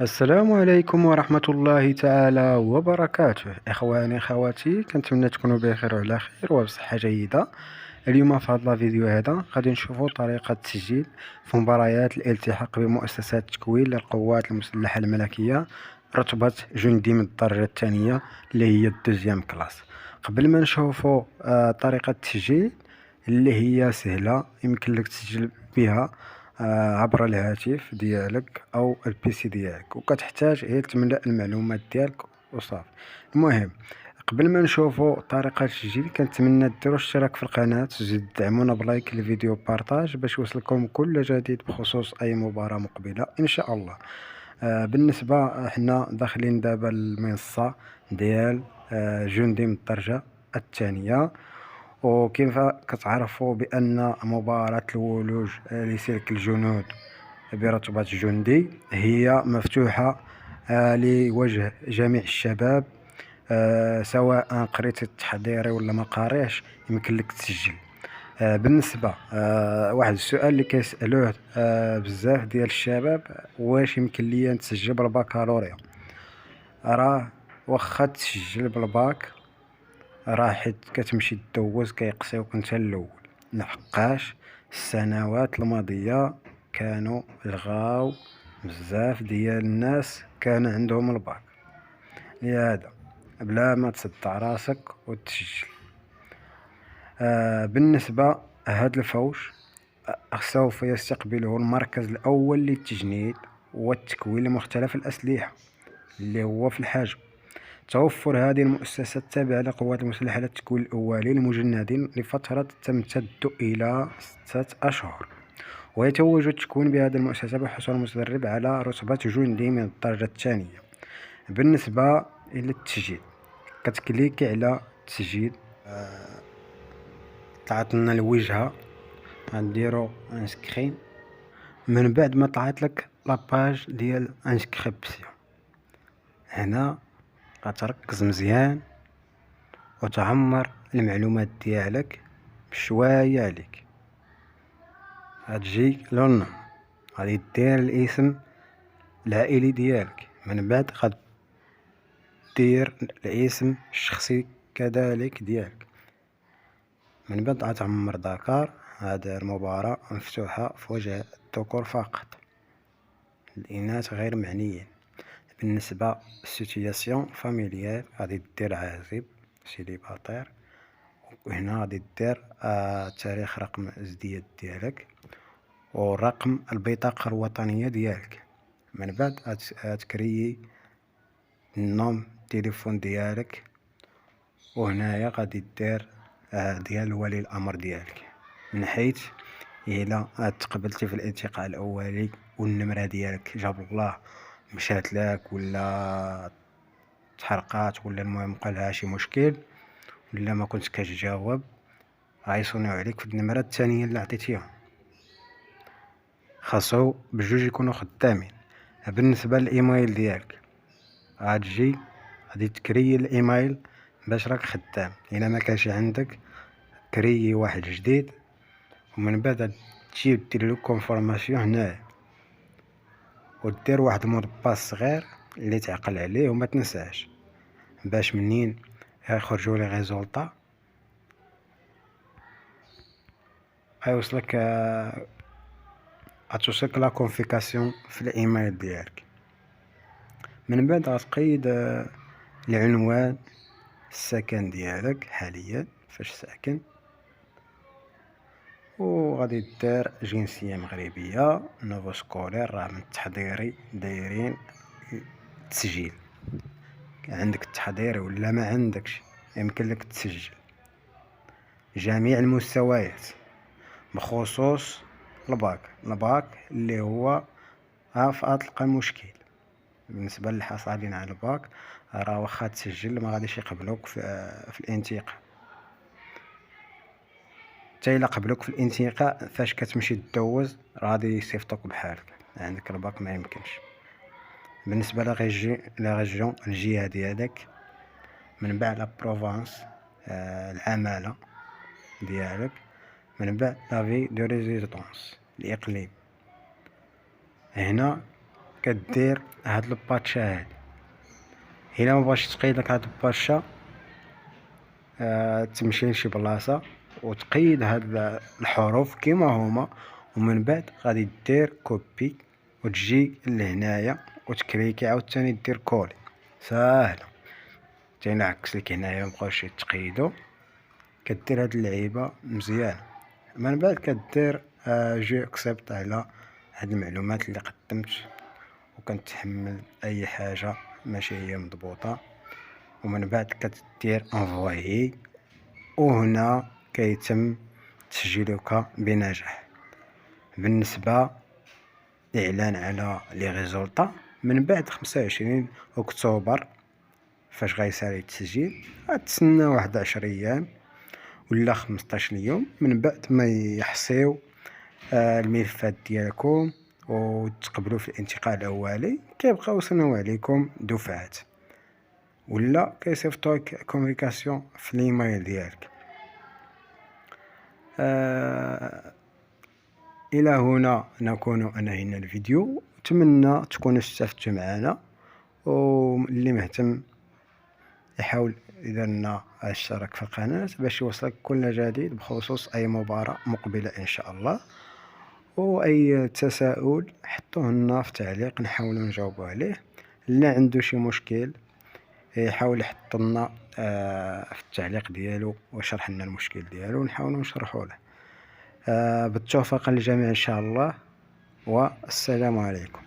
السلام عليكم ورحمة الله تعالى وبركاته. إخواني خواتي، كنتمنى تكونوا بخير وعلى خير وبصحة جيدة. اليوم في هذا الفيديو هذا غادي نشوفوا طريقة التسجيل في مباريات الالتحاق بمؤسسات التكوين للقوات المسلحة الملكية رتبة جندي من الدرجة الثانية اللي هي الدوزيام كلاس. قبل ما نشوفوا طريقة التسجيل اللي هي سهلة يمكن لك تسجل بها عبر الهاتف ديالك او البي سي ديالك، وكتحتاج غير تملأ المعلومات ديالك وصافي. المهم، قبل ما نشوفوا طريقة التسجيل كنتمنى ديروا اشتراك في القناة، تزيد تدعمونا بلايك الفيديو بارطاج باش يوصلكم كل جديد بخصوص اي مباراة مقبلة ان شاء الله. بالنسبة حنا داخلين دابا المنصة ديال جندي من الدرجة الثانية، وكيف كتعرفوا بأن مباراة الولوج لسلك الجنود برتبة جندي هي مفتوحة لوجه جميع الشباب، سواء قريت التحضيري ولا ما قاريش يمكن لك تسجل. بالنسبة واحد السؤال اللي كيسألوه بزاف ديال الشباب: واش يمكن ليا نتسجل بالبكالوريا؟ راه واخا تسجل بالباك راه حيت كتمشي دوز كيقصيوك نتا الاول، لحقاش السنوات الماضية كانوا لغاو بزاف ديال الناس كان عندهم الباك. لهذا بلا ما تصدع راسك وتسجل. بالنسبة هاد الفوج سوف يستقبله المركز الأول للتجنيد والتكوين لمختلف الأسلحة اللي هو في الحاجة. توفر هذه المؤسسة التابعة للقوات المسلحة للتكوين الأولي للمجندين لفترة تمتد إلى 6 أشهر، ويتوج التكوين بهذه المؤسسة بحصول المتدرب على رتبة جندي من الدرجة الثانية. بالنسبة إلى التسجيل، كتكليكي على التسجيل، طلعت لنا الوجهة، غنديرو انسكرين. من بعد ما طلعت لك لاباج ديال انسكريبسيون، هنا غتركز مزيان وتعمر المعلومات ديالك بشوية عليك. غتجي لون، غادي دير الاسم العائلي ديالك، من بعد غدير الاسم الشخصي كذلك ديالك، من بعد غتعمر ذكر. هذه المباراة مفتوحة في وجه الذكور فقط، الإناث غير معنيين. بالنسبة للسيتياسيون فاميليال غادي دير عازب سيليباتير، وهنا غادي دير تاريخ رقم الازدياد ديالك ورقم البطاقة الوطنية ديالك. من بعد غتكريي النوم التليفون ديالك، وهنايا غادي دير ديال ولي الامر ديالك، من حيث الا تقبلتي في الانتقاء الاولي والنمرة ديالك جاب الله مشات لك ولا تحرقات ولا المهم وقعلها شي مشكل ولا ما كنت كتجاوب، غيصونيو عليك في النمرة الثانية اللي عطيتيهم. خاصو بجوج يكونوا خدامين. بالنسبة للايميل ديالك، غتجي غادي تكري الايميل باش راك خدام. الا ما كانش عندك كريي واحد جديد، ومن بعد تجي دير له كونفورماسيون هنايا، ودير واحد مود باس صغير اللي تعقل عليه وما تنساش، باش منين يخرجوا لي ريزولطا غيوصلك غتوصلك لا كونفيكاسيون في الايميل ديالك. من بعد غتقيد العنوان السكن ديالك حاليا فاش ساكن، وغادي دير جنسية مغربية. نوفو سكولير راه من التحضيري دايرين التسجيل، عندك التحضيري ولا ما عندكش يمكن لك تسجل جميع المستويات بخصوص الباك اللي هو تلقى المشكل. بالنسبة للحاصلين على الباك راه واخا تسجل ما غاديش يقبلوك في الانتقاء. حتى الا قبلوك في الانتقاء فاش كتمشي دوز راه غادي يصيفطوك بحالك، عندك الباك ما يمكنش. بالنسبة لريجيون الجهة ديالك، من بعد لا بروفانس العمالة ديالك، من بعد لافي دو ريزيدونس الاقليم. هنا كدير هاد الباتشا هادي. الا ما بغيتش تقيد لك هاد الباتشا تمشي لشي بلاصه وتقيد هاد الحروف كيما هما، ومن بعد غادي دير كوبي وتجي لهنايا وتكليكي عاوتاني دير كولي. ساهله. تينعكس لك هنايا مبقاوش يتقيدو. كدير هاد اللعيبه مزيان، من بعد كدير جو اكسبت على هاد المعلومات اللي قدمت، وكنتحمل اي حاجه ماشي هي مضبوطه، ومن بعد كتدير انفوايي، وهنا كيتم تسجيلك بنجاح. بالنسبه اعلان على لي ريزولطا من بعد 25 اكتوبر فاش غيسالي التسجيل، غتسنى واحد 10 ايام ولا 15 يوم من بعد ما يحصيو الملفات ديالكم وتقبلوا في الانتقال الاولي. كيبقاو يصنعوا عليكم دفعات ولا كيصيفطوا كوميكاسيون في الايميل ديالك. الى هنا نكون انهينا الفيديو. اتمنى تكونوا استفدتوا معنا، واللي مهتم يحاول يدير لنا اشتراك في القناة باش يوصلك كل جديد بخصوص اي مباراة مقبلة ان شاء الله. واي تساؤل حطوه لنا في تعليق نحاول نجاوبوا عليه. اللي عنده شي مشكل يحاول يحط لنا في التعليق ديالو ويشرح لنا المشكل ديالو ونحاولوا نشرحوا له. بالتوفيق للجميع ان شاء الله، والسلام عليكم.